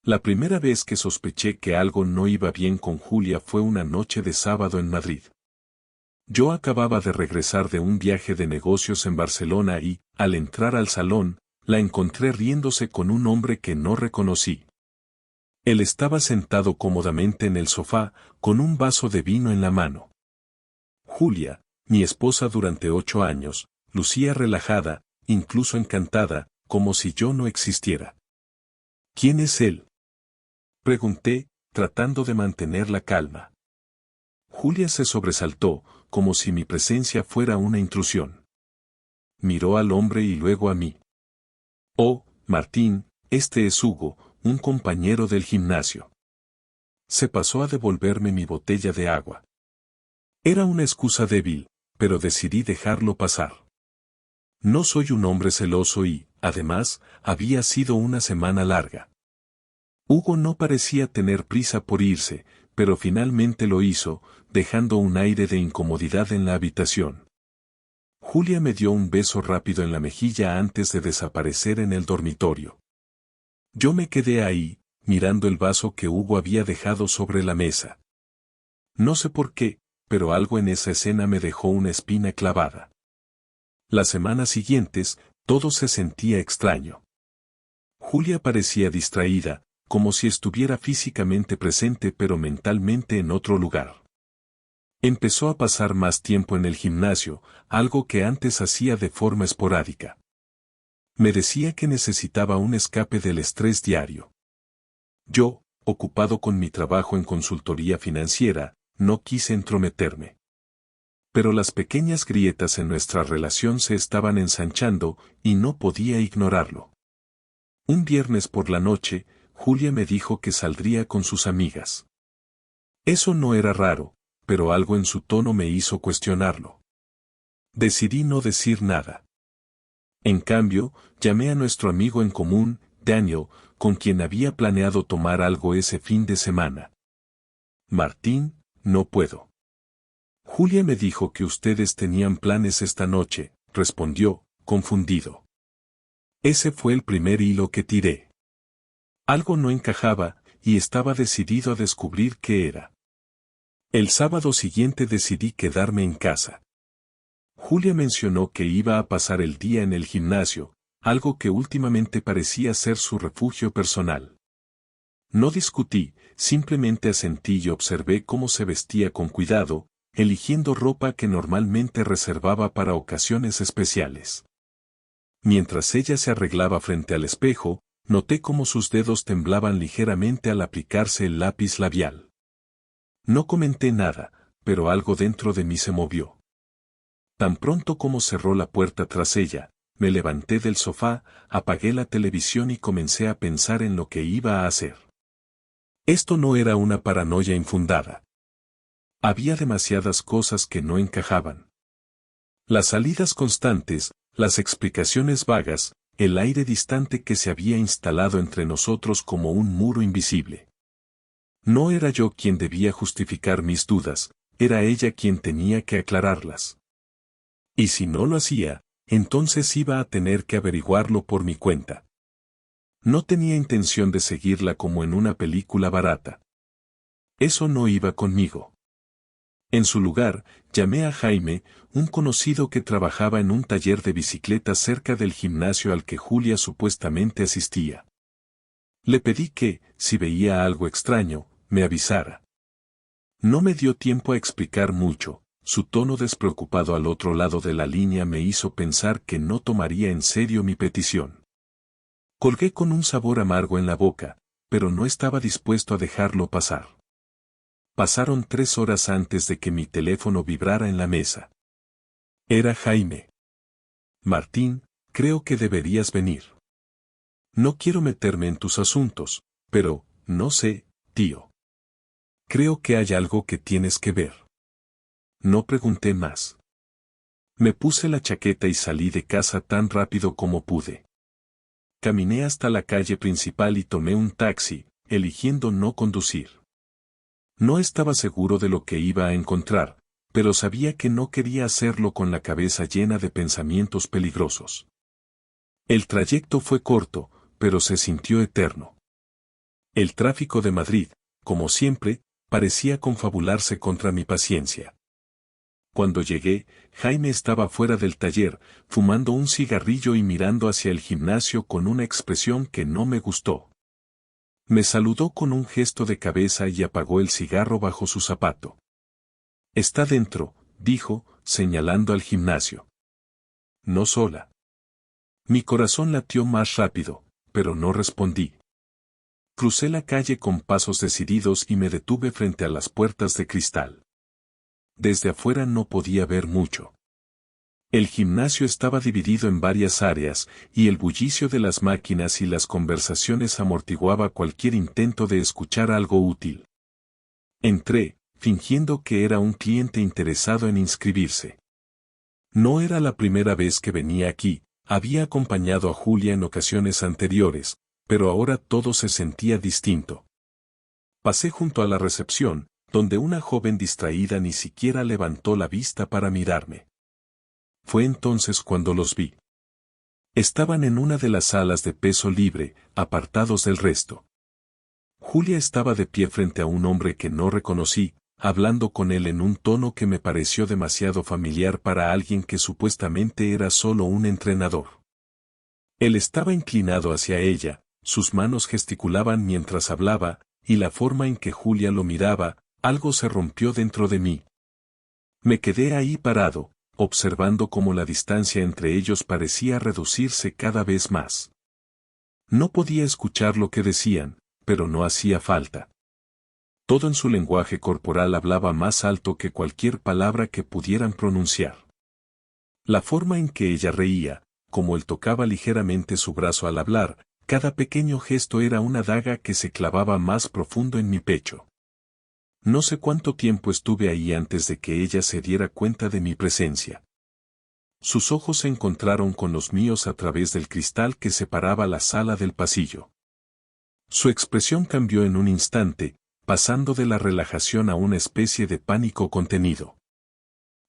La primera vez que sospeché que algo no iba bien con Julia fue una noche de sábado en Madrid. Yo acababa de regresar de un viaje de negocios en Barcelona y, al entrar al salón, la encontré riéndose con un hombre que no reconocí. Él estaba sentado cómodamente en el sofá, con un vaso de vino en la mano. Julia, mi esposa durante 8 años, lucía relajada, incluso encantada, como si yo no existiera. ¿Quién es él?, pregunté, tratando de mantener la calma. Julia se sobresaltó, como si mi presencia fuera una intrusión. Miró al hombre y luego a mí. Oh, Martín, este es Hugo, un compañero del gimnasio. Se pasó a devolverme mi botella de agua. Era una excusa débil, pero decidí dejarlo pasar. No soy un hombre celoso y, además, había sido una semana larga. Hugo no parecía tener prisa por irse, pero finalmente lo hizo, dejando un aire de incomodidad en la habitación. Julia me dio un beso rápido en la mejilla antes de desaparecer en el dormitorio. Yo me quedé ahí, mirando el vaso que Hugo había dejado sobre la mesa. No sé por qué, pero algo en esa escena me dejó una espina clavada. Las semanas siguientes, todo se sentía extraño. Julia parecía distraída, como si estuviera físicamente presente pero mentalmente en otro lugar. Empezó a pasar más tiempo en el gimnasio, algo que antes hacía de forma esporádica. Me decía que necesitaba un escape del estrés diario. Yo, ocupado con mi trabajo en consultoría financiera, no quise entrometerme. Pero las pequeñas grietas en nuestra relación se estaban ensanchando y no podía ignorarlo. Un viernes por la noche, Julia me dijo que saldría con sus amigas. Eso no era raro, pero algo en su tono me hizo cuestionarlo. Decidí no decir nada. En cambio, llamé a nuestro amigo en común, Daniel, con quien había planeado tomar algo ese fin de semana. Martín, no puedo. Julia me dijo que ustedes tenían planes esta noche, respondió, confundido. Ese fue el primer hilo que tiré. Algo no encajaba, y estaba decidido a descubrir qué era. El sábado siguiente decidí quedarme en casa. Julia mencionó que iba a pasar el día en el gimnasio, algo que últimamente parecía ser su refugio personal. No discutí, simplemente asentí y observé cómo se vestía con cuidado, eligiendo ropa que normalmente reservaba para ocasiones especiales. Mientras ella se arreglaba frente al espejo, noté cómo sus dedos temblaban ligeramente al aplicarse el lápiz labial. No comenté nada, pero algo dentro de mí se movió. Tan pronto como cerró la puerta tras ella, me levanté del sofá, apagué la televisión y comencé a pensar en lo que iba a hacer. Esto no era una paranoia infundada. Había demasiadas cosas que no encajaban. Las salidas constantes, las explicaciones vagas, el aire distante que se había instalado entre nosotros como un muro invisible. No era yo quien debía justificar mis dudas, era ella quien tenía que aclararlas. Y si no lo hacía, entonces iba a tener que averiguarlo por mi cuenta. No tenía intención de seguirla como en una película barata. Eso no iba conmigo. En su lugar, llamé a Jaime, un conocido que trabajaba en un taller de bicicletas cerca del gimnasio al que Julia supuestamente asistía. Le pedí que, si veía algo extraño, me avisara. No me dio tiempo a explicar mucho, su tono despreocupado al otro lado de la línea me hizo pensar que no tomaría en serio mi petición. Colgué con un sabor amargo en la boca, pero no estaba dispuesto a dejarlo pasar. Pasaron 3 horas antes de que mi teléfono vibrara en la mesa. Era Jaime. Martín, creo que deberías venir. No quiero meterme en tus asuntos, pero, no sé, tío. Creo que hay algo que tienes que ver. No pregunté más. Me puse la chaqueta y salí de casa tan rápido como pude. Caminé hasta la calle principal y tomé un taxi, eligiendo no conducir. No estaba seguro de lo que iba a encontrar, pero sabía que no quería hacerlo con la cabeza llena de pensamientos peligrosos. El trayecto fue corto, pero se sintió eterno. El tráfico de Madrid, como siempre, parecía confabularse contra mi paciencia. Cuando llegué, Jaime estaba fuera del taller, fumando un cigarrillo y mirando hacia el gimnasio con una expresión que no me gustó. Me saludó con un gesto de cabeza y apagó el cigarro bajo su zapato. «Está dentro», dijo, señalando al gimnasio. «No sola». Mi corazón latió más rápido, pero no respondí. Crucé la calle con pasos decididos y me detuve frente a las puertas de cristal. Desde afuera no podía ver mucho. El gimnasio estaba dividido en varias áreas, y el bullicio de las máquinas y las conversaciones amortiguaba cualquier intento de escuchar algo útil. Entré, fingiendo que era un cliente interesado en inscribirse. No era la primera vez que venía aquí, había acompañado a Julia en ocasiones anteriores, pero ahora todo se sentía distinto. Pasé junto a la recepción, donde una joven distraída ni siquiera levantó la vista para mirarme. Fue entonces cuando los vi. Estaban en una de las salas de peso libre, apartados del resto. Julia estaba de pie frente a un hombre que no reconocí, hablando con él en un tono que me pareció demasiado familiar para alguien que supuestamente era solo un entrenador. Él estaba inclinado hacia ella, sus manos gesticulaban mientras hablaba, y la forma en que Julia lo miraba, algo se rompió dentro de mí. Me quedé ahí parado, observando cómo la distancia entre ellos parecía reducirse cada vez más. No podía escuchar lo que decían, pero no hacía falta. Todo en su lenguaje corporal hablaba más alto que cualquier palabra que pudieran pronunciar. La forma en que ella reía, como él tocaba ligeramente su brazo al hablar, cada pequeño gesto era una daga que se clavaba más profundo en mi pecho. No sé cuánto tiempo estuve ahí antes de que ella se diera cuenta de mi presencia. Sus ojos se encontraron con los míos a través del cristal que separaba la sala del pasillo. Su expresión cambió en un instante, pasando de la relajación a una especie de pánico contenido.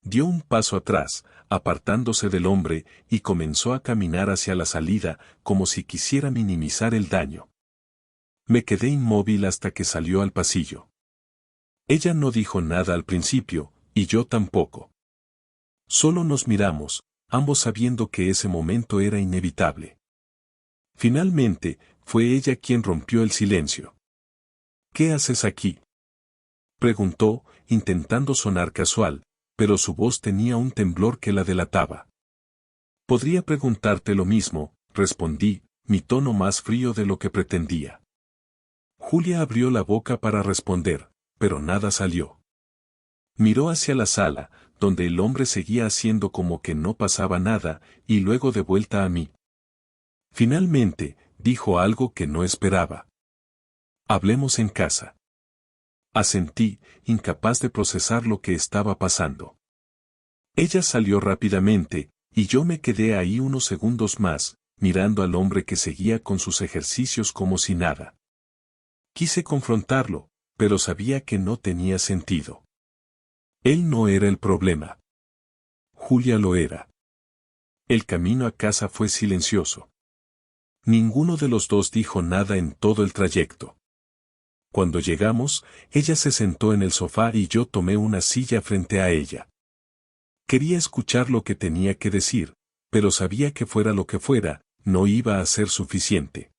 Dio un paso atrás, apartándose del hombre, y comenzó a caminar hacia la salida, como si quisiera minimizar el daño. Me quedé inmóvil hasta que salió al pasillo. Ella no dijo nada al principio, y yo tampoco. Solo nos miramos, ambos sabiendo que ese momento era inevitable. Finalmente, fue ella quien rompió el silencio. «¿Qué haces aquí?», preguntó, intentando sonar casual, pero su voz tenía un temblor que la delataba. «Podría preguntarte lo mismo», respondí, mi tono más frío de lo que pretendía. Julia abrió la boca para responder, pero nada salió. Miró hacia la sala, donde el hombre seguía haciendo como que no pasaba nada, y luego de vuelta a mí. Finalmente, dijo algo que no esperaba. «Hablemos en casa». Asentí, incapaz de procesar lo que estaba pasando. Ella salió rápidamente, y yo me quedé ahí unos segundos más, mirando al hombre que seguía con sus ejercicios como si nada. Quise confrontarlo, pero sabía que no tenía sentido. Él no era el problema. Julia lo era. El camino a casa fue silencioso. Ninguno de los dos dijo nada en todo el trayecto. Cuando llegamos, ella se sentó en el sofá y yo tomé una silla frente a ella. Quería escuchar lo que tenía que decir, pero sabía que fuera lo que fuera, no iba a ser suficiente.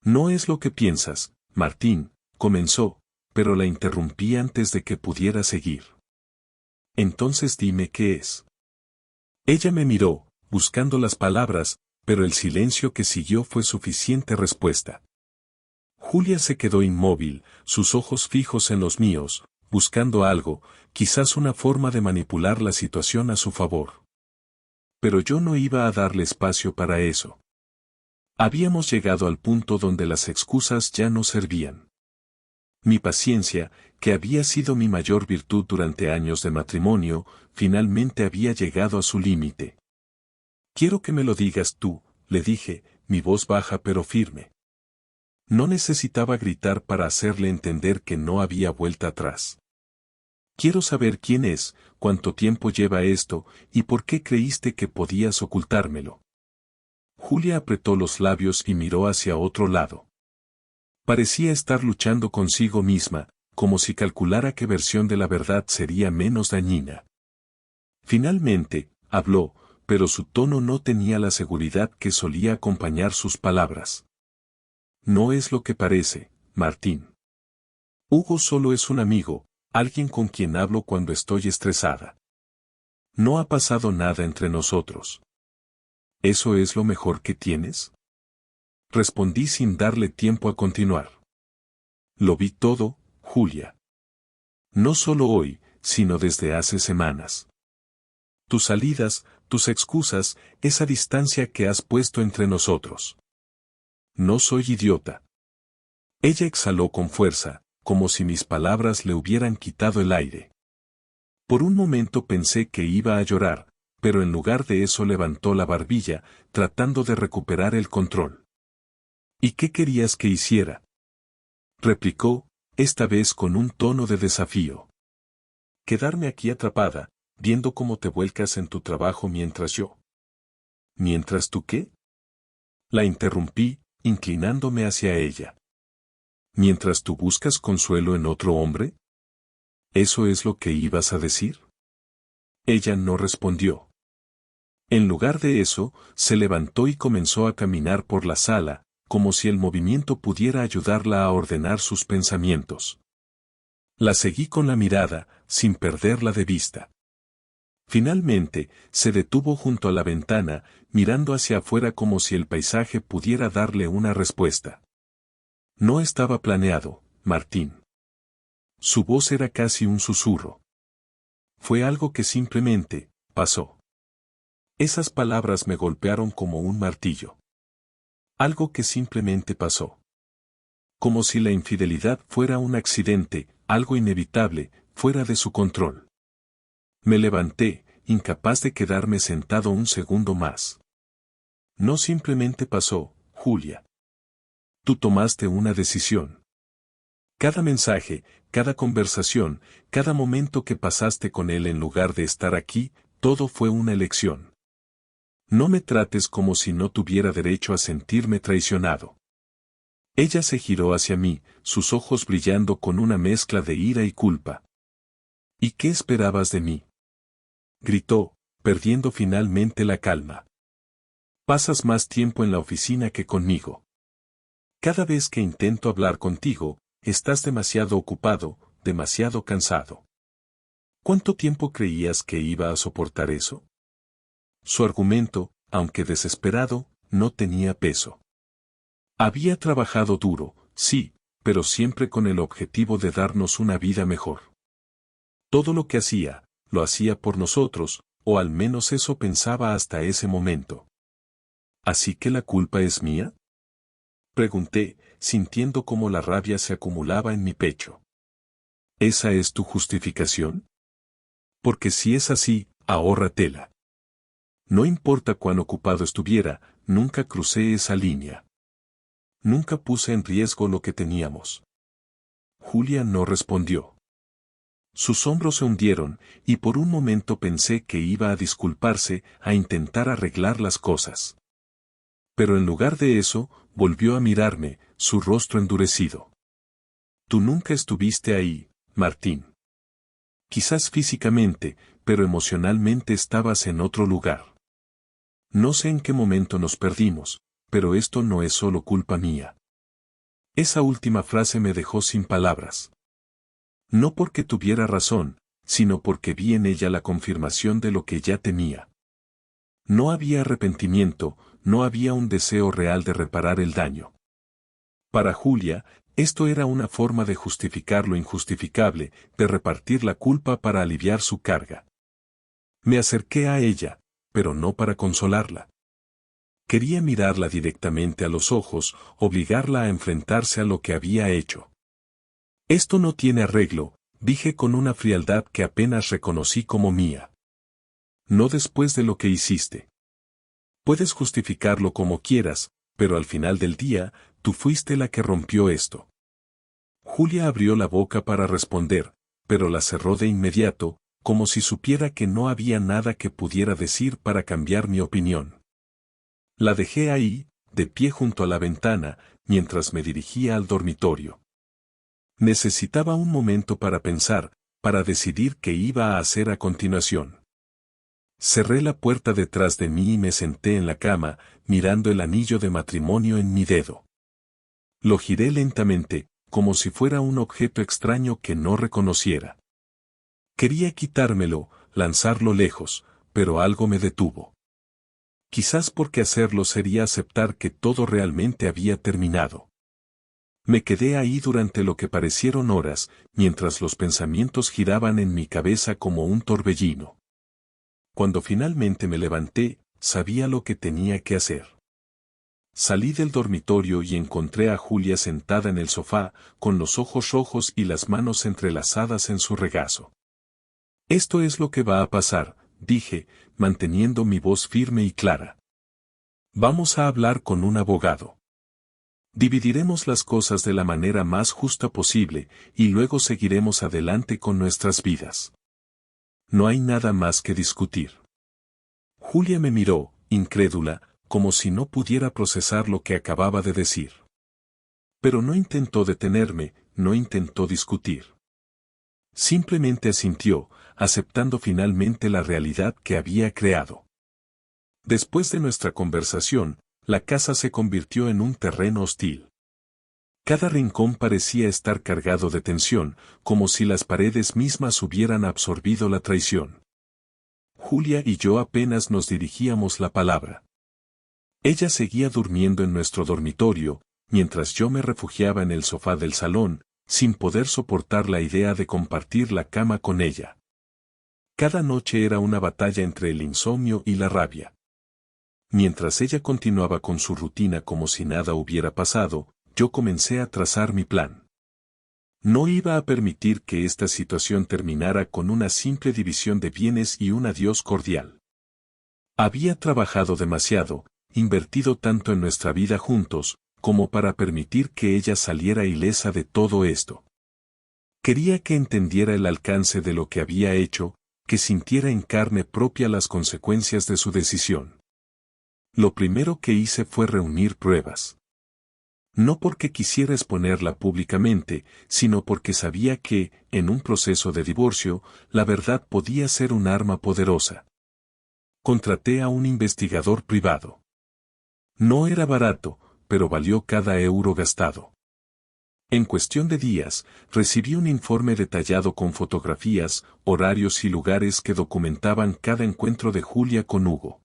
«No es lo que piensas, Martín», comenzó, pero la interrumpí antes de que pudiera seguir. «Entonces dime qué es». Ella me miró, buscando las palabras, pero el silencio que siguió fue suficiente respuesta. Julia se quedó inmóvil, sus ojos fijos en los míos, buscando algo, quizás una forma de manipular la situación a su favor. Pero yo no iba a darle espacio para eso. Habíamos llegado al punto donde las excusas ya no servían. Mi paciencia, que había sido mi mayor virtud durante años de matrimonio, finalmente había llegado a su límite. «Quiero que me lo digas tú», le dije, mi voz baja pero firme. No necesitaba gritar para hacerle entender que no había vuelta atrás. «Quiero saber quién es, cuánto tiempo lleva esto, y por qué creíste que podías ocultármelo». Julia apretó los labios y miró hacia otro lado. Parecía estar luchando consigo misma, como si calculara qué versión de la verdad sería menos dañina. Finalmente, habló, pero su tono no tenía la seguridad que solía acompañar sus palabras. No es lo que parece, Martín. Hugo solo es un amigo, alguien con quien hablo cuando estoy estresada. No ha pasado nada entre nosotros. ¿Eso es lo mejor que tienes? Respondí sin darle tiempo a continuar. Lo vi todo, Julia. No solo hoy, sino desde hace semanas. Tus salidas, tus excusas, esa distancia que has puesto entre nosotros. No soy idiota. Ella exhaló con fuerza, como si mis palabras le hubieran quitado el aire. Por un momento pensé que iba a llorar, pero en lugar de eso levantó la barbilla, tratando de recuperar el control. ¿Y qué querías que hiciera? Replicó, esta vez con un tono de desafío. Quedarme aquí atrapada, viendo cómo te vuelcas en tu trabajo mientras yo. ¿Mientras tú qué? La interrumpí, inclinándome hacia ella. ¿Mientras tú buscas consuelo en otro hombre? ¿Eso es lo que ibas a decir? Ella no respondió. En lugar de eso, se levantó y comenzó a caminar por la sala, como si el movimiento pudiera ayudarla a ordenar sus pensamientos. La seguí con la mirada, sin perderla de vista. Finalmente, se detuvo junto a la ventana, mirando hacia afuera como si el paisaje pudiera darle una respuesta. No estaba planeado, Martín. Su voz era casi un susurro. Fue algo que simplemente pasó. Esas palabras me golpearon como un martillo. Algo que simplemente pasó. Como si la infidelidad fuera un accidente, algo inevitable, fuera de su control. Me levanté, incapaz de quedarme sentado un segundo más. No simplemente pasó, Julia. Tú tomaste una decisión. Cada mensaje, cada conversación, cada momento que pasaste con él en lugar de estar aquí, todo fue una elección. No me trates como si no tuviera derecho a sentirme traicionado. Ella se giró hacia mí, sus ojos brillando con una mezcla de ira y culpa. ¿Y qué esperabas de mí? Gritó, perdiendo finalmente la calma. Pasas más tiempo en la oficina que conmigo. Cada vez que intento hablar contigo, estás demasiado ocupado, demasiado cansado. ¿Cuánto tiempo creías que iba a soportar eso? Su argumento, aunque desesperado, no tenía peso. Había trabajado duro, sí, pero siempre con el objetivo de darnos una vida mejor. Todo lo que hacía, lo hacía por nosotros, o al menos eso pensaba hasta ese momento. ¿Así que la culpa es mía? Pregunté, sintiendo cómo la rabia se acumulaba en mi pecho. ¿Esa es tu justificación? Porque si es así, ahórratela. No importa cuán ocupado estuviera, nunca crucé esa línea. Nunca puse en riesgo lo que teníamos. Julia no respondió. Sus hombros se hundieron, y por un momento pensé que iba a disculparse, a intentar arreglar las cosas. Pero en lugar de eso, volvió a mirarme, su rostro endurecido. Tú nunca estuviste ahí, Martín. Quizás físicamente, pero emocionalmente estabas en otro lugar. No sé en qué momento nos perdimos, pero esto no es solo culpa mía. Esa última frase me dejó sin palabras. No porque tuviera razón, sino porque vi en ella la confirmación de lo que ya temía. No había arrepentimiento, no había un deseo real de reparar el daño. Para Julia, esto era una forma de justificar lo injustificable, de repartir la culpa para aliviar su carga. Me acerqué a ella, pero no para consolarla. Quería mirarla directamente a los ojos, obligarla a enfrentarse a lo que había hecho. Esto no tiene arreglo, dije con una frialdad que apenas reconocí como mía. No después de lo que hiciste. Puedes justificarlo como quieras, pero al final del día, tú fuiste la que rompió esto. Julia abrió la boca para responder, pero la cerró de inmediato, como si supiera que no había nada que pudiera decir para cambiar mi opinión. La dejé ahí, de pie junto a la ventana, mientras me dirigía al dormitorio. Necesitaba un momento para pensar, para decidir qué iba a hacer a continuación. Cerré la puerta detrás de mí y me senté en la cama, mirando el anillo de matrimonio en mi dedo. Lo giré lentamente, como si fuera un objeto extraño que no reconociera. Quería quitármelo, lanzarlo lejos, pero algo me detuvo. Quizás porque hacerlo sería aceptar que todo realmente había terminado. Me quedé ahí durante lo que parecieron horas, mientras los pensamientos giraban en mi cabeza como un torbellino. Cuando finalmente me levanté, sabía lo que tenía que hacer. Salí del dormitorio y encontré a Julia sentada en el sofá, con los ojos rojos y las manos entrelazadas en su regazo. Esto es lo que va a pasar, dije, manteniendo mi voz firme y clara. Vamos a hablar con un abogado. Dividiremos las cosas de la manera más justa posible, y luego seguiremos adelante con nuestras vidas. No hay nada más que discutir. Julia me miró, incrédula, como si no pudiera procesar lo que acababa de decir. Pero no intentó detenerme, no intentó discutir. Simplemente asintió, aceptando finalmente la realidad que había creado. Después de nuestra conversación, la casa se convirtió en un terreno hostil. Cada rincón parecía estar cargado de tensión, como si las paredes mismas hubieran absorbido la traición. Julia y yo apenas nos dirigíamos la palabra. Ella seguía durmiendo en nuestro dormitorio, mientras yo me refugiaba en el sofá del salón, sin poder soportar la idea de compartir la cama con ella. Cada noche era una batalla entre el insomnio y la rabia. Mientras ella continuaba con su rutina como si nada hubiera pasado, yo comencé a trazar mi plan. No iba a permitir que esta situación terminara con una simple división de bienes y un adiós cordial. Había trabajado demasiado, invertido tanto en nuestra vida juntos, como para permitir que ella saliera ilesa de todo esto. Quería que entendiera el alcance de lo que había hecho, que sintiera en carne propia las consecuencias de su decisión. Lo primero que hice fue reunir pruebas. No porque quisiera exponerla públicamente, sino porque sabía que, en un proceso de divorcio, la verdad podía ser un arma poderosa. Contraté a un investigador privado. No era barato, pero valió cada euro gastado. En cuestión de días, recibí un informe detallado con fotografías, horarios y lugares que documentaban cada encuentro de Julia con Hugo.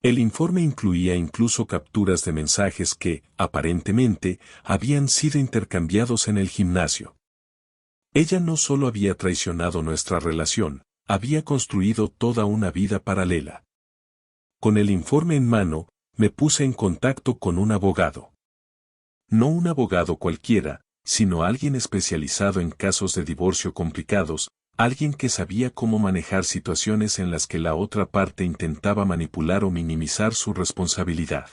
El informe incluía incluso capturas de mensajes que, aparentemente, habían sido intercambiados en el gimnasio. Ella no solo había traicionado nuestra relación, había construido toda una vida paralela. Con el informe en mano, me puse en contacto con un abogado. No un abogado cualquiera, sino alguien especializado en casos de divorcio complicados, alguien que sabía cómo manejar situaciones en las que la otra parte intentaba manipular o minimizar su responsabilidad.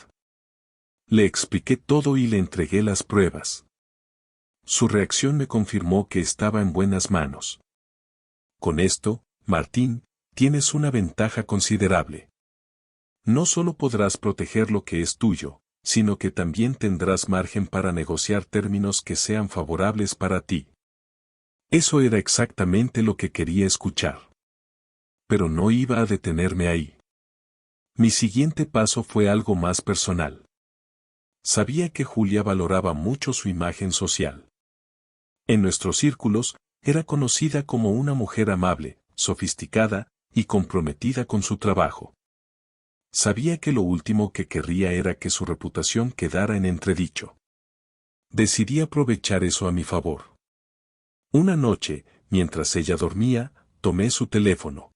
Le expliqué todo y le entregué las pruebas. Su reacción me confirmó que estaba en buenas manos. Con esto, Martín, tienes una ventaja considerable. No solo podrás proteger lo que es tuyo, sino que también tendrás margen para negociar términos que sean favorables para ti. Eso era exactamente lo que quería escuchar. Pero no iba a detenerme ahí. Mi siguiente paso fue algo más personal. Sabía que Julia valoraba mucho su imagen social. En nuestros círculos, era conocida como una mujer amable, sofisticada y comprometida con su trabajo. Sabía que lo último que querría era que su reputación quedara en entredicho. Decidí aprovechar eso a mi favor. Una noche, mientras ella dormía, tomé su teléfono.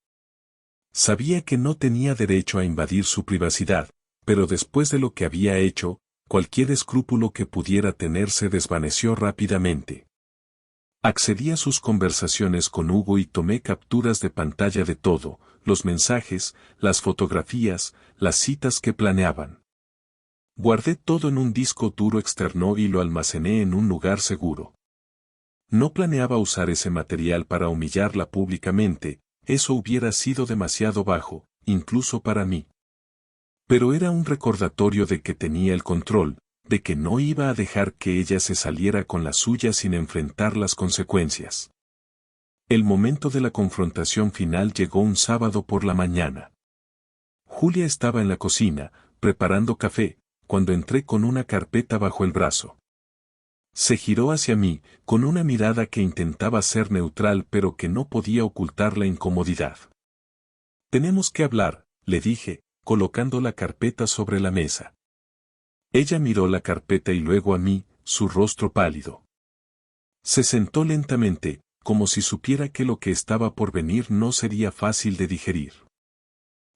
Sabía que no tenía derecho a invadir su privacidad, pero después de lo que había hecho, cualquier escrúpulo que pudiera tener se desvaneció rápidamente. Accedí a sus conversaciones con Hugo y tomé capturas de pantalla de todo, los mensajes, las fotografías, las citas que planeaban. Guardé todo en un disco duro externo y lo almacené en un lugar seguro. No planeaba usar ese material para humillarla públicamente, eso hubiera sido demasiado bajo, incluso para mí. Pero era un recordatorio de que tenía el control, de que no iba a dejar que ella se saliera con la suya sin enfrentar las consecuencias. El momento de la confrontación final llegó un sábado por la mañana. Julia estaba en la cocina, preparando café, cuando entré con una carpeta bajo el brazo. Se giró hacia mí, con una mirada que intentaba ser neutral pero que no podía ocultar la incomodidad. «Tenemos que hablar», le dije, colocando la carpeta sobre la mesa. Ella miró la carpeta y luego a mí, su rostro pálido. Se sentó lentamente, como si supiera que lo que estaba por venir no sería fácil de digerir.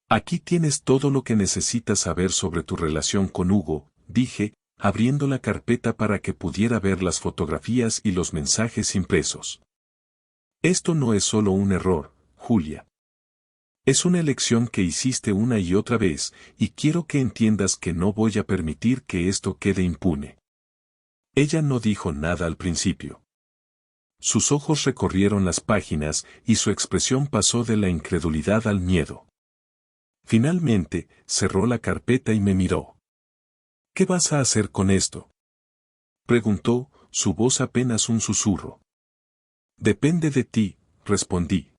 «Aquí tienes todo lo que necesitas saber sobre tu relación con Hugo», dije, abriendo la carpeta para que pudiera ver las fotografías y los mensajes impresos. «Esto no es solo un error, Julia. Es una elección que hiciste una y otra vez, y quiero que entiendas que no voy a permitir que esto quede impune». Ella no dijo nada al principio. Sus ojos recorrieron las páginas y su expresión pasó de la incredulidad al miedo. Finalmente, cerró la carpeta y me miró. «¿Qué vas a hacer con esto?», preguntó, su voz apenas un susurro. «Depende de ti», respondí.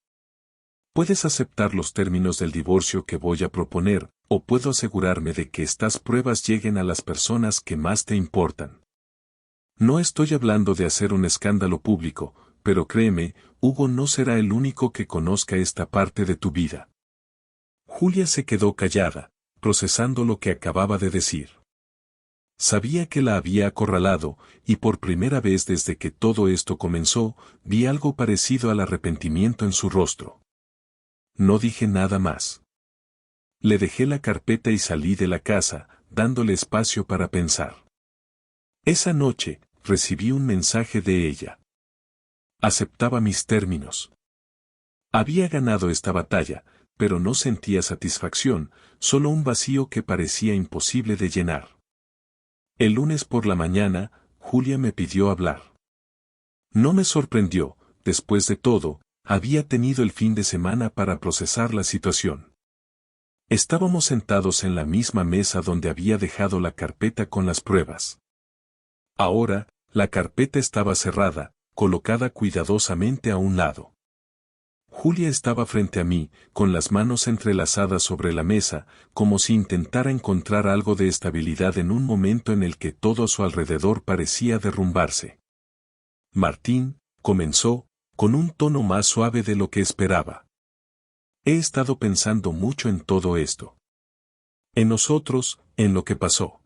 «Puedes aceptar los términos del divorcio que voy a proponer, o puedo asegurarme de que estas pruebas lleguen a las personas que más te importan. No estoy hablando de hacer un escándalo público, pero créeme, Hugo no será el único que conozca esta parte de tu vida». Julia se quedó callada, procesando lo que acababa de decir. Sabía que la había acorralado, y por primera vez desde que todo esto comenzó, vi algo parecido al arrepentimiento en su rostro. No dije nada más. Le dejé la carpeta y salí de la casa, dándole espacio para pensar. Esa noche, recibí un mensaje de ella. Aceptaba mis términos. Había ganado esta batalla, pero no sentía satisfacción, solo un vacío que parecía imposible de llenar. El lunes por la mañana, Julia me pidió hablar. No me sorprendió, después de todo, había tenido el fin de semana para procesar la situación. Estábamos sentados en la misma mesa donde había dejado la carpeta con las pruebas. Ahora, la carpeta estaba cerrada, colocada cuidadosamente a un lado. Julia estaba frente a mí, con las manos entrelazadas sobre la mesa, como si intentara encontrar algo de estabilidad en un momento en el que todo a su alrededor parecía derrumbarse. «Martín», comenzó, con un tono más suave de lo que esperaba. «He estado pensando mucho en todo esto. En nosotros, en lo que pasó.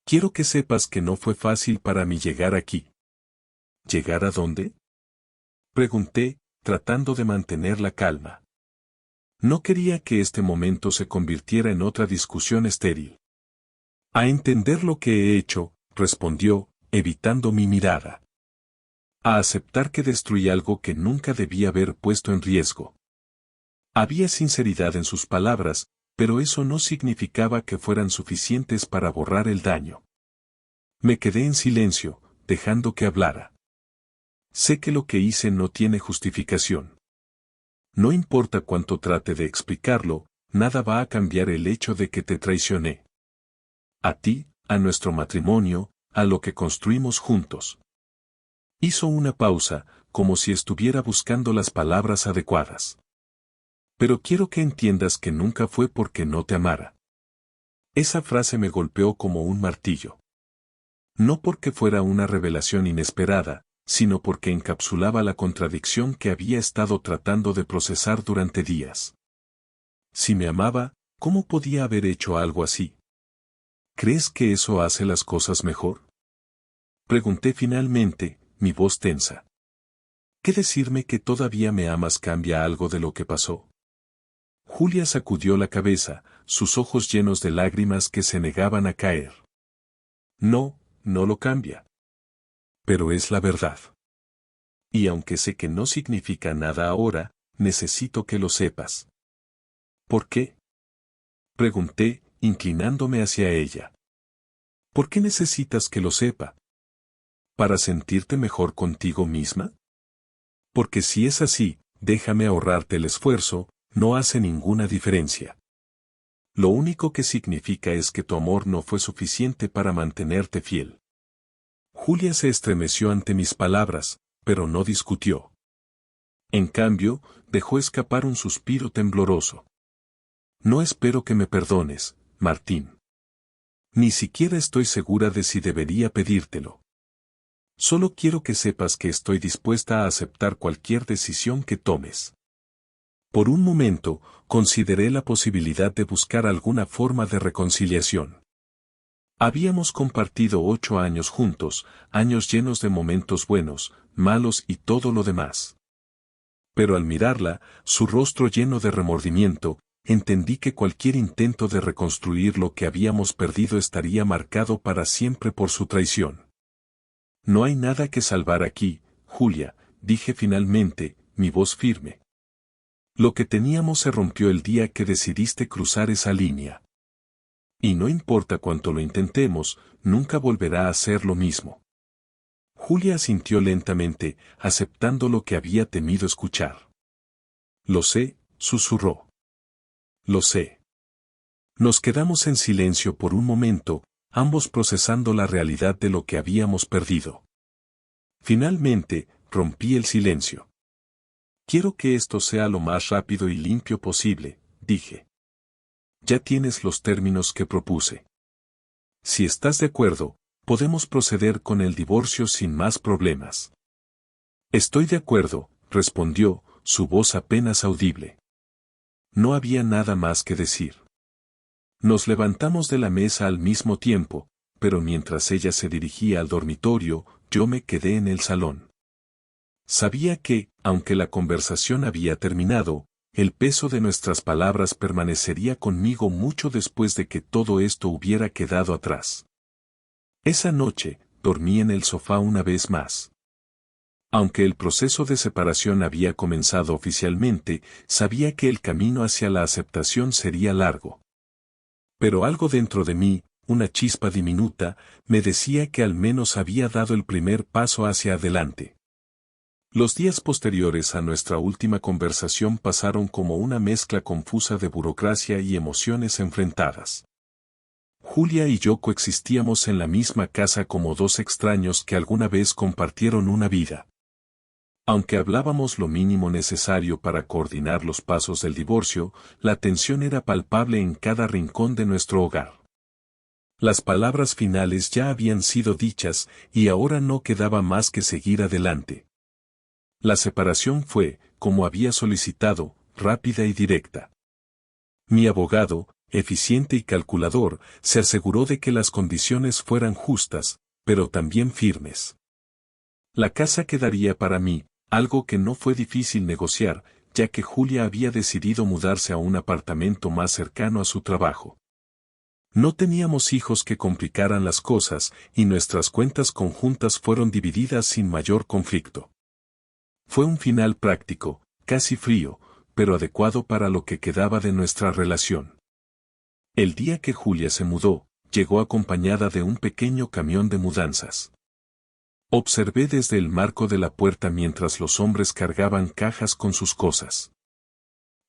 Quiero que sepas que no fue fácil para mí llegar aquí». «¿Llegar a dónde?», pregunté, tratando de mantener la calma. No quería que este momento se convirtiera en otra discusión estéril. «A entender lo que he hecho», respondió, evitando mi mirada. «A aceptar que destruí algo que nunca debía haber puesto en riesgo». Había sinceridad en sus palabras, pero eso no significaba que fueran suficientes para borrar el daño. Me quedé en silencio, dejando que hablara. «Sé que lo que hice no tiene justificación. No importa cuánto trate de explicarlo, nada va a cambiar el hecho de que te traicioné. A ti, a nuestro matrimonio, a lo que construimos juntos». Hizo una pausa, como si estuviera buscando las palabras adecuadas. «Pero quiero que entiendas que nunca fue porque no te amara». Esa frase me golpeó como un martillo. No porque fuera una revelación inesperada, sino porque encapsulaba la contradicción que había estado tratando de procesar durante días. Si me amaba, ¿cómo podía haber hecho algo así? ¿Crees que eso hace las cosas mejor?, pregunté finalmente, mi voz tensa. ¿Qué decirme que todavía me amas cambia algo de lo que pasó? Julia sacudió la cabeza, sus ojos llenos de lágrimas que se negaban a caer. No, no lo cambia. Pero es la verdad. Y aunque sé que no significa nada ahora, necesito que lo sepas. ¿Por qué?, pregunté, inclinándome hacia ella. ¿Por qué necesitas que lo sepa? ¿Para sentirte mejor contigo misma? Porque si es así, déjame ahorrarte el esfuerzo, no hace ninguna diferencia. Lo único que significa es que tu amor no fue suficiente para mantenerte fiel. Julia se estremeció ante mis palabras, pero no discutió. En cambio, dejó escapar un suspiro tembloroso. No espero que me perdones, Martín. Ni siquiera estoy segura de si debería pedírtelo. Solo quiero que sepas que estoy dispuesta a aceptar cualquier decisión que tomes. Por un momento, consideré la posibilidad de buscar alguna forma de reconciliación. Habíamos compartido 8 años juntos, años llenos de momentos buenos, malos y todo lo demás. Pero al mirarla, su rostro lleno de remordimiento, entendí que cualquier intento de reconstruir lo que habíamos perdido estaría marcado para siempre por su traición. No hay nada que salvar aquí, Julia, dije finalmente, mi voz firme. Lo que teníamos se rompió el día que decidiste cruzar esa línea. Y no importa cuánto lo intentemos, nunca volverá a ser lo mismo. Julia asintió lentamente, aceptando lo que había temido escuchar. Lo sé, susurró. Lo sé. Nos quedamos en silencio por un momento, ambos procesando la realidad de lo que habíamos perdido. Finalmente, rompí el silencio. Quiero que esto sea lo más rápido y limpio posible, dije. Ya tienes los términos que propuse. Si estás de acuerdo, podemos proceder con el divorcio sin más problemas. Estoy de acuerdo, respondió, su voz apenas audible. No había nada más que decir. Nos levantamos de la mesa al mismo tiempo, pero mientras ella se dirigía al dormitorio, yo me quedé en el salón. Sabía que, aunque la conversación había terminado, el peso de nuestras palabras permanecería conmigo mucho después de que todo esto hubiera quedado atrás. Esa noche, dormí en el sofá una vez más. Aunque el proceso de separación había comenzado oficialmente, sabía que el camino hacia la aceptación sería largo. Pero algo dentro de mí, una chispa diminuta, me decía que al menos había dado el primer paso hacia adelante. Los días posteriores a nuestra última conversación pasaron como una mezcla confusa de burocracia y emociones enfrentadas. Julia y yo coexistíamos en la misma casa como dos extraños que alguna vez compartieron una vida. Aunque hablábamos lo mínimo necesario para coordinar los pasos del divorcio, la tensión era palpable en cada rincón de nuestro hogar. Las palabras finales ya habían sido dichas y ahora no quedaba más que seguir adelante. La separación fue, como había solicitado, rápida y directa. Mi abogado, eficiente y calculador, se aseguró de que las condiciones fueran justas, pero también firmes. La casa quedaría para mí, algo que no fue difícil negociar, ya que Julia había decidido mudarse a un apartamento más cercano a su trabajo. No teníamos hijos que complicaran las cosas, y nuestras cuentas conjuntas fueron divididas sin mayor conflicto. Fue un final práctico, casi frío, pero adecuado para lo que quedaba de nuestra relación. El día que Julia se mudó, llegó acompañada de un pequeño camión de mudanzas. Observé desde el marco de la puerta mientras los hombres cargaban cajas con sus cosas.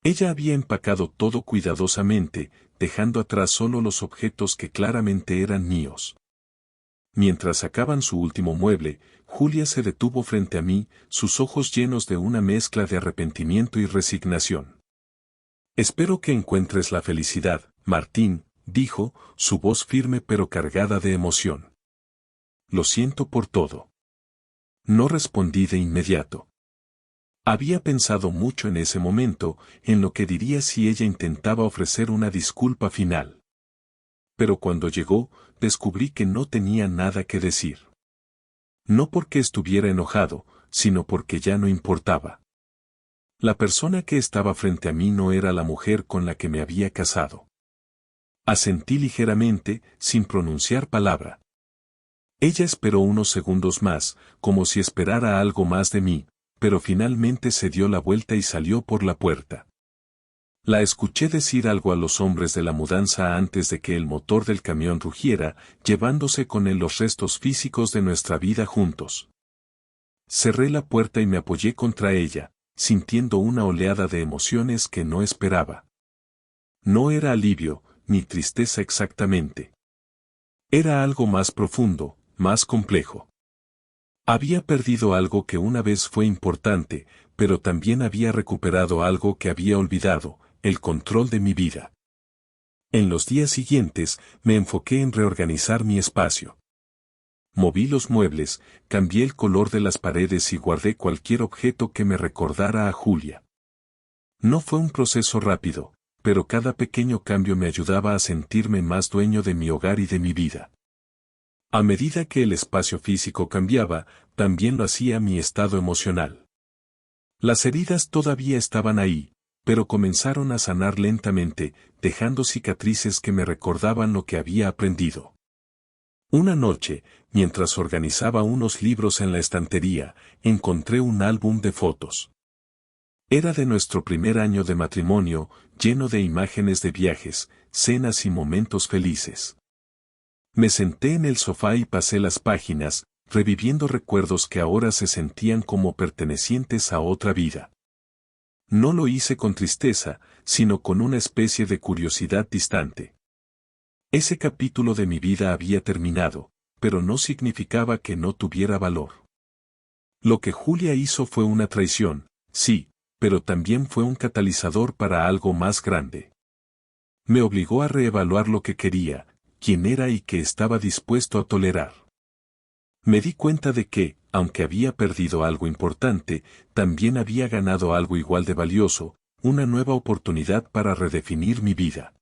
Ella había empacado todo cuidadosamente, dejando atrás solo los objetos que claramente eran míos. Mientras sacaban su último mueble, Julia se detuvo frente a mí, sus ojos llenos de una mezcla de arrepentimiento y resignación. Espero que encuentres la felicidad, Martín, dijo, su voz firme pero cargada de emoción. Lo siento por todo. No respondí de inmediato. Había pensado mucho en ese momento, en lo que diría si ella intentaba ofrecer una disculpa final. Pero cuando llegó, descubrí que no tenía nada que decir. No porque estuviera enojado, sino porque ya no importaba. La persona que estaba frente a mí no era la mujer con la que me había casado. Asentí ligeramente, sin pronunciar palabra. Ella esperó unos segundos más, como si esperara algo más de mí, pero finalmente se dio la vuelta y salió por la puerta. La escuché decir algo a los hombres de la mudanza antes de que el motor del camión rugiera, llevándose con él los restos físicos de nuestra vida juntos. Cerré la puerta y me apoyé contra ella, sintiendo una oleada de emociones que no esperaba. No era alivio, ni tristeza exactamente. Era algo más profundo, más complejo. Había perdido algo que una vez fue importante, pero también había recuperado algo que había olvidado, el control de mi vida. En los días siguientes, me enfoqué en reorganizar mi espacio. Moví los muebles, cambié el color de las paredes y guardé cualquier objeto que me recordara a Julia. No fue un proceso rápido, pero cada pequeño cambio me ayudaba a sentirme más dueño de mi hogar y de mi vida. A medida que el espacio físico cambiaba, también lo hacía mi estado emocional. Las heridas todavía estaban ahí, pero comenzaron a sanar lentamente, dejando cicatrices que me recordaban lo que había aprendido. Una noche, mientras organizaba unos libros en la estantería, encontré un álbum de fotos. Era de nuestro primer año de matrimonio, lleno de imágenes de viajes, cenas y momentos felices. Me senté en el sofá y pasé las páginas, reviviendo recuerdos que ahora se sentían como pertenecientes a otra vida. No lo hice con tristeza, sino con una especie de curiosidad distante. Ese capítulo de mi vida había terminado, pero no significaba que no tuviera valor. Lo que Julia hizo fue una traición, sí, pero también fue un catalizador para algo más grande. Me obligó a reevaluar lo que quería, quién era y qué estaba dispuesto a tolerar. Me di cuenta de que, aunque había perdido algo importante, también había ganado algo igual de valioso, una nueva oportunidad para redefinir mi vida.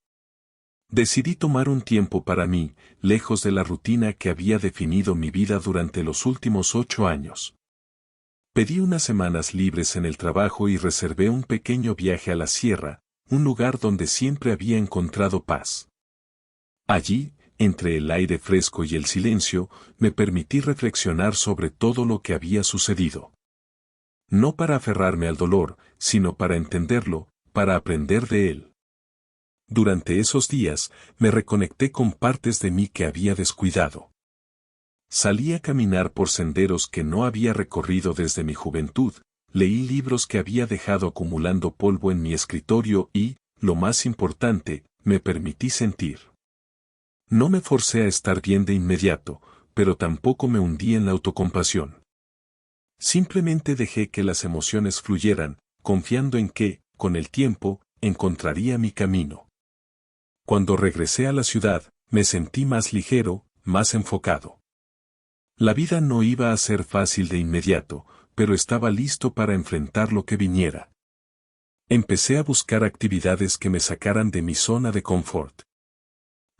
Decidí tomar un tiempo para mí, lejos de la rutina que había definido mi vida durante los últimos 8 años. Pedí unas semanas libres en el trabajo y reservé un pequeño viaje a la sierra, un lugar donde siempre había encontrado paz. Allí, entre el aire fresco y el silencio, me permití reflexionar sobre todo lo que había sucedido. No para aferrarme al dolor, sino para entenderlo, para aprender de él. Durante esos días, me reconecté con partes de mí que había descuidado. Salí a caminar por senderos que no había recorrido desde mi juventud, leí libros que había dejado acumulando polvo en mi escritorio y, lo más importante, me permití sentir. No me forcé a estar bien de inmediato, pero tampoco me hundí en la autocompasión. Simplemente dejé que las emociones fluyeran, confiando en que, con el tiempo, encontraría mi camino. Cuando regresé a la ciudad, me sentí más ligero, más enfocado. La vida no iba a ser fácil de inmediato, pero estaba listo para enfrentar lo que viniera. Empecé a buscar actividades que me sacaran de mi zona de confort.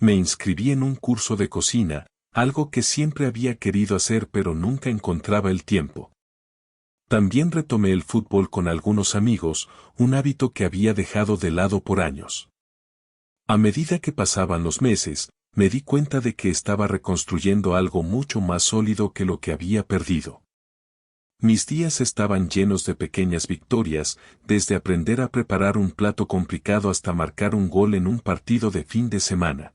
Me inscribí en un curso de cocina, algo que siempre había querido hacer pero nunca encontraba el tiempo. También retomé el fútbol con algunos amigos, un hábito que había dejado de lado por años. A medida que pasaban los meses, me di cuenta de que estaba reconstruyendo algo mucho más sólido que lo que había perdido. Mis días estaban llenos de pequeñas victorias, desde aprender a preparar un plato complicado hasta marcar un gol en un partido de fin de semana.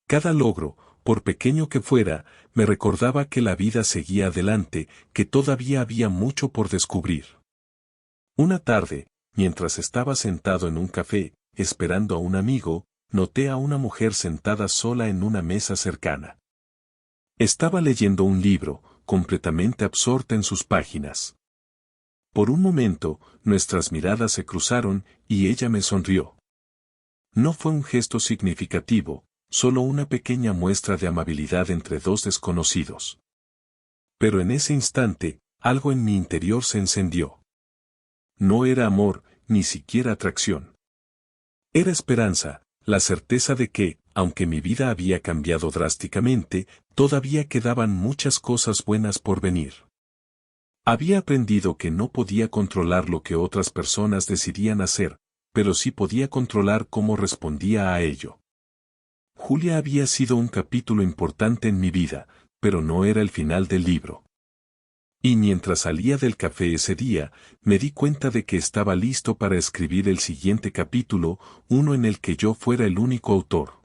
Cada logro, por pequeño que fuera, me recordaba que la vida seguía adelante, que todavía había mucho por descubrir. Una tarde, mientras estaba sentado en un café, esperando a un amigo, noté a una mujer sentada sola en una mesa cercana. Estaba leyendo un libro, completamente absorta en sus páginas. Por un momento, nuestras miradas se cruzaron, y ella me sonrió. No fue un gesto significativo, solo una pequeña muestra de amabilidad entre dos desconocidos. Pero en ese instante, algo en mi interior se encendió. No era amor, ni siquiera atracción. Era esperanza, la certeza de que, aunque mi vida había cambiado drásticamente, todavía quedaban muchas cosas buenas por venir. Había aprendido que no podía controlar lo que otras personas decidían hacer, pero sí podía controlar cómo respondía a ello. Julia había sido un capítulo importante en mi vida, pero no era el final del libro. Y mientras salía del café ese día, me di cuenta de que estaba listo para escribir el siguiente capítulo, uno en el que yo fuera el único autor.